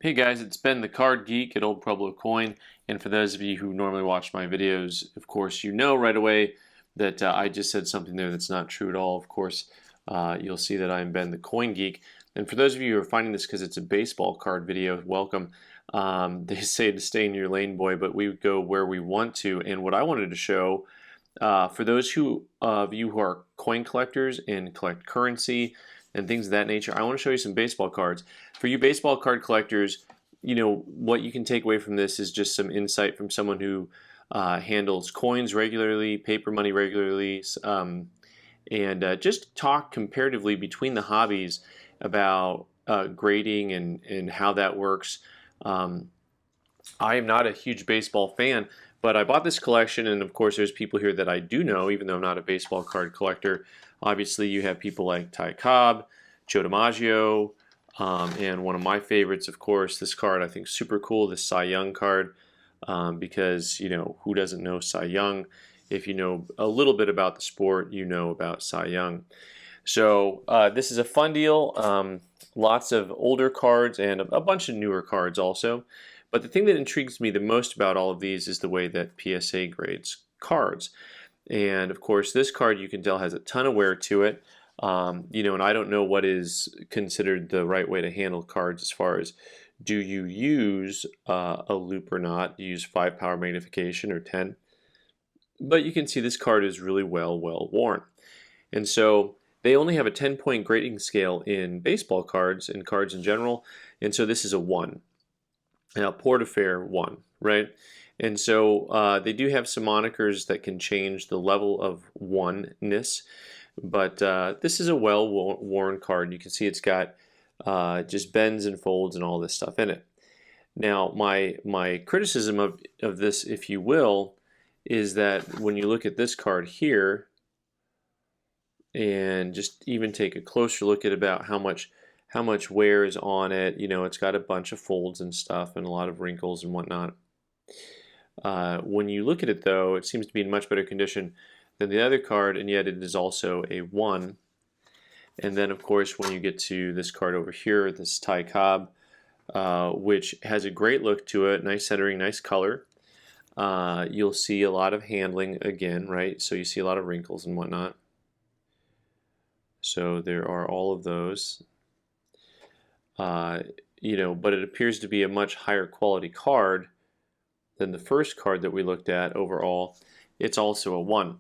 Hey guys, it's Ben the Card Geek at Old Pueblo Coin, and for those of you who normally watch my videos, of course, you know right away that I just said something there that's not true at all. Of course, you'll see that I'm Ben the Coin Geek, and for those of you who are finding this because it's a baseball card video, welcome. They say to stay in your lane, boy, but we go where we want to, and what I wanted to show, for those of you who are coin collectors and collect currency and things of that nature, I want to show you some baseball cards. For you baseball card collectors, you know, what you can take away from this is just some insight from someone who handles coins regularly, paper money regularly, and just talk comparatively between the hobbies about grading and how that works. I am not a huge baseball fan, but I bought this collection, and of course there's people here that I do know, even though I'm not a baseball card collector. Obviously you have people like Cobb, Joe DiMaggio, and one of my favorites, of course, this card I think super cool, this Cy Young card, because, you know, who doesn't know Cy Young? If you know a little bit about the sport, you know about Cy Young. So this is a fun deal. Lots of older cards and a bunch of newer cards also. But the thing that intrigues me the most about all of these is the way that PSA grades cards. And of course, this card you can tell has a ton of wear to it. You know, and I don't know what is considered the right way to handle cards as far as do you use a loop or not? Do you use 5 power magnification or 10? But you can see this card is really well worn. And so they only have a 10-point grading scale in baseball cards and cards in general. And so this is a 1. Now, Port Affair 1, right? And so they do have some monikers that can change the level of oneness, but this is a well-worn card. You can see it's got just bends and folds and all this stuff in it. Now, my criticism of this, if you will, is that when you look at this card here, and just even take a closer look at about how much wear is on it. You know, it's got a bunch of folds and stuff and a lot of wrinkles and whatnot. When you look at it though, it seems to be in much better condition than the other card, and yet it is also a 1. And then of course when you get to this card over here, this Ty Cobb, which has a great look to it, nice centering, nice color. You'll see a lot of handling again, right? So you see a lot of wrinkles and whatnot. So there are all of those. You know, but it appears to be a much higher quality card than the first card that we looked at overall. It's also a 1.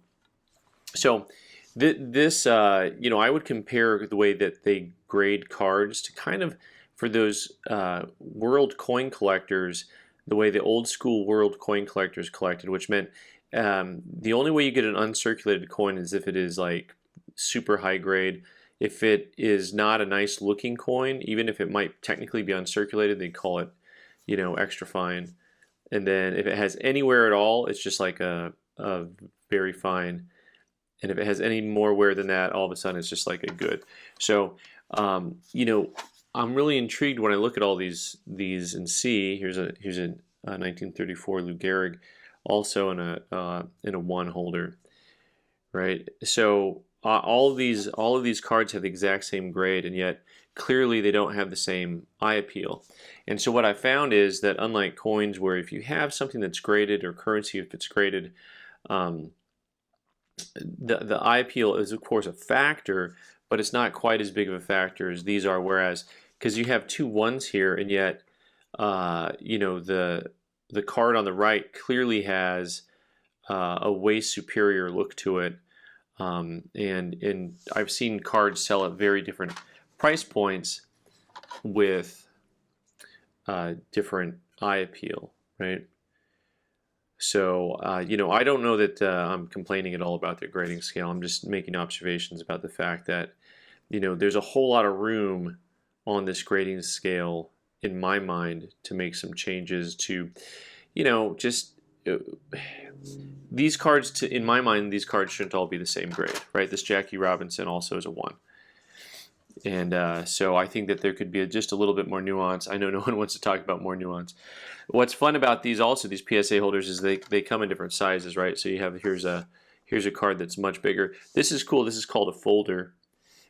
So this, you know, I would compare the way that they grade cards to kind of, for those world coin collectors, the way the old school world coin collectors collected, which meant the only way you get an uncirculated coin is if it is like super high grade. If it is not a nice looking coin, even if it might technically be uncirculated, they call it, you know, extra fine. And then if it has any wear at all, it's just like a very fine. And if it has any more wear than that, all of a sudden it's just like a good. So, you know, I'm really intrigued when I look at all these and see here's a 1934 Lou Gehrig, also in a 1 holder, right? So all of these cards have the exact same grade, and yet clearly they don't have the same eye appeal. And so what I found is that unlike coins, where if you have something that's graded, or currency if it's graded, the eye appeal is of course a factor, but it's not quite as big of a factor as these are. Whereas, because you have 2 1s here, and yet you know, the card on the right clearly has a way superior look to it. And I've seen cards sell at very different price points with different eye appeal, right? So, you know, I don't know that I'm complaining at all about their grading scale. I'm just making observations about the fact that, you know, there's a whole lot of room on this grading scale, in my mind, to make some changes to, you know, just these cards, in my mind, these cards shouldn't all be the same grade, right? This Jackie Robinson also is a 1. And so I think that there could be just a little bit more nuance. I know no one wants to talk about more nuance. What's fun about these also, these PSA holders, is they come in different sizes, right? So you have, here's a card that's much bigger. This is cool. This is called a folder.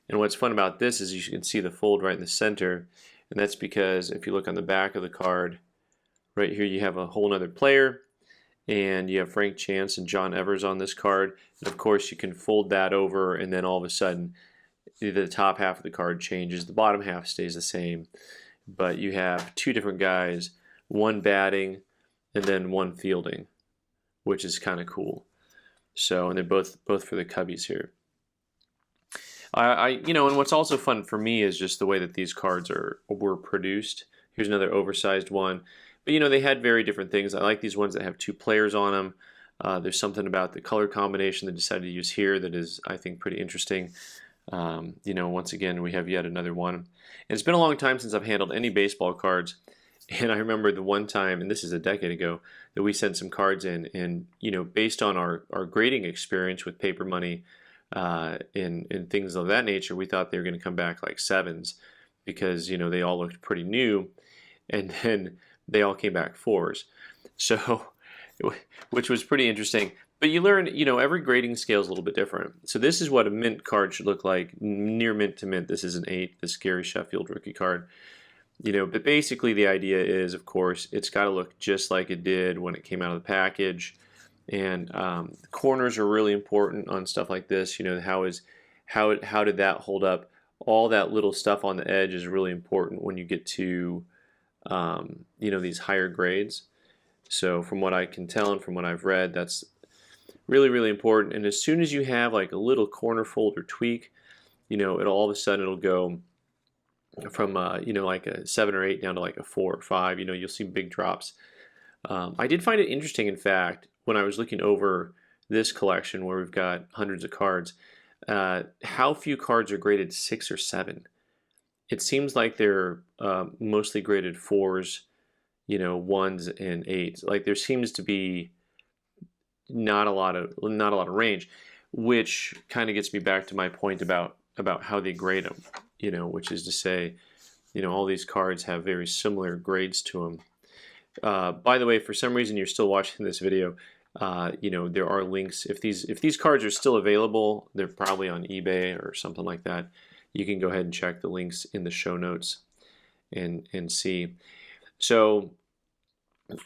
And what's fun about this is you can see the fold right in the center. And that's because if you look on the back of the card, right here you have a whole nother player, and you have Frank Chance and John Evers on this card. And of course you can fold that over, and then all of a sudden the top half of the card changes, the bottom half stays the same, but you have two different guys, one batting and then one fielding, which is kind of cool. So, and they're both for the Cubbies here. You know, and what's also fun for me is just the way that these cards were produced. Here's another oversized one. But you know, they had very different things. I like these ones that have two players on them. There's something about the color combination they decided to use here that is, I think, pretty interesting. You know, once again, we have yet another one. And it's been a long time since I've handled any baseball cards. And I remember the one time, and this is a decade ago, that we sent some cards in, and you know, based on our grading experience with paper money and things of that nature, we thought they were going to come back like 7s because you know they all looked pretty new, and then they all came back 4s. So, which was pretty interesting. But you learn, you know, every grading scale is a little bit different. So this is what a mint card should look like, near mint to mint. This is an 8, this Gary Sheffield rookie card. You know, but basically the idea is, of course, it's got to look just like it did when it came out of the package. And the corners are really important on stuff like this. You know, how did that hold up? All that little stuff on the edge is really important when you get to you know, these higher grades. So from what I can tell and from what I've read, that's really, really important. And as soon as you have like a little corner fold or tweak, you know, all of a sudden it'll go from you know, like a 7 or 8 down to like a 4 or 5. You know, you'll see big drops. I did find it interesting, in fact, when I was looking over this collection where we've got hundreds of cards, how few cards are graded 6 or 7. It seems like they're mostly graded 4s, you know, 1s and 8s. Like there seems to be not a lot of range, which kind of gets me back to my point about how they grade them. You know, which is to say, you know, all these cards have very similar grades to them. By the way, for some reason you're still watching this video, you know, there are links. If these cards are still available, they're probably on eBay or something like that. You can go ahead and check the links in the show notes and see. So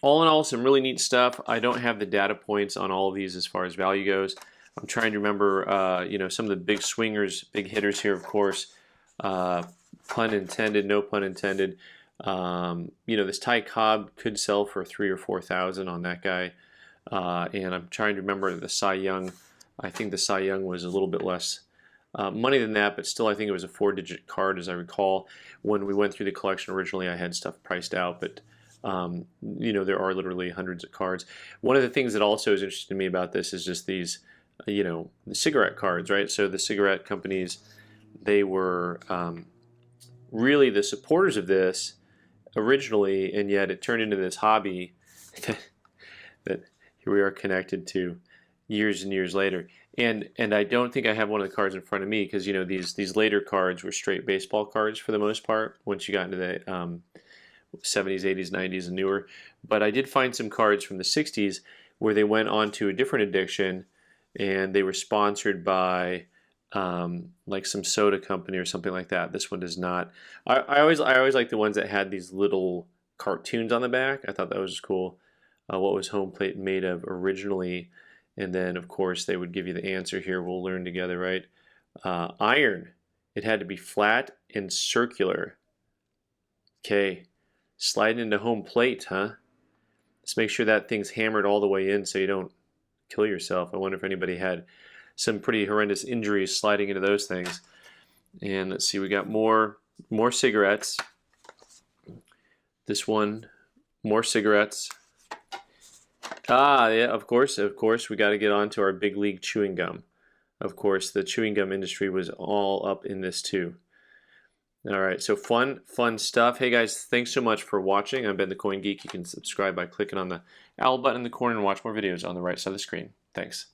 all in all, some really neat stuff. I don't have the data points on all of these as far as value goes. I'm trying to remember, you know, some of the big swingers, big hitters here, of course. Pun intended, no pun intended. You know, this Ty Cobb could sell for 3,000 or 4,000 on that guy. And I'm trying to remember the Cy Young. I think the Cy Young was a little bit less money than that, but still I think it was a 4-digit card, as I recall. When we went through the collection originally, I had stuff priced out, but you know, there are literally hundreds of cards. One of the things that also is interesting to me about this is just these, you know, the cigarette cards, right? So the cigarette companies, they were really the supporters of this originally, and yet it turned into this hobby that here we are connected to years and years later. And I don't think I have one of the cards in front of me because, you know, these later cards were straight baseball cards for the most part once you got into the 70s, 80s, 90s, and newer. But I did find some cards from the 60s where they went on to a different addiction, and they were sponsored by like some soda company or something like that. This one does not. I always like the ones that had these little cartoons on the back. I thought that was cool. What was home plate made of originally? And then of course they would give you the answer here. We'll learn together, right? Iron. It had to be flat and circular. Okay, sliding into home plate, huh? Let's make sure that thing's hammered all the way in so you don't kill yourself. I wonder if anybody had some pretty horrendous injuries sliding into those things. And let's see, we got more cigarettes. This one, more cigarettes. Ah, yeah, of course, we got to get on to our big league chewing gum. Of course, the chewing gum industry was all up in this too. All right, so fun stuff. Hey guys, thanks so much for watching. I've been the Coin Geek. You can subscribe by clicking on the owl button in the corner and watch more videos on the right side of the screen. Thanks.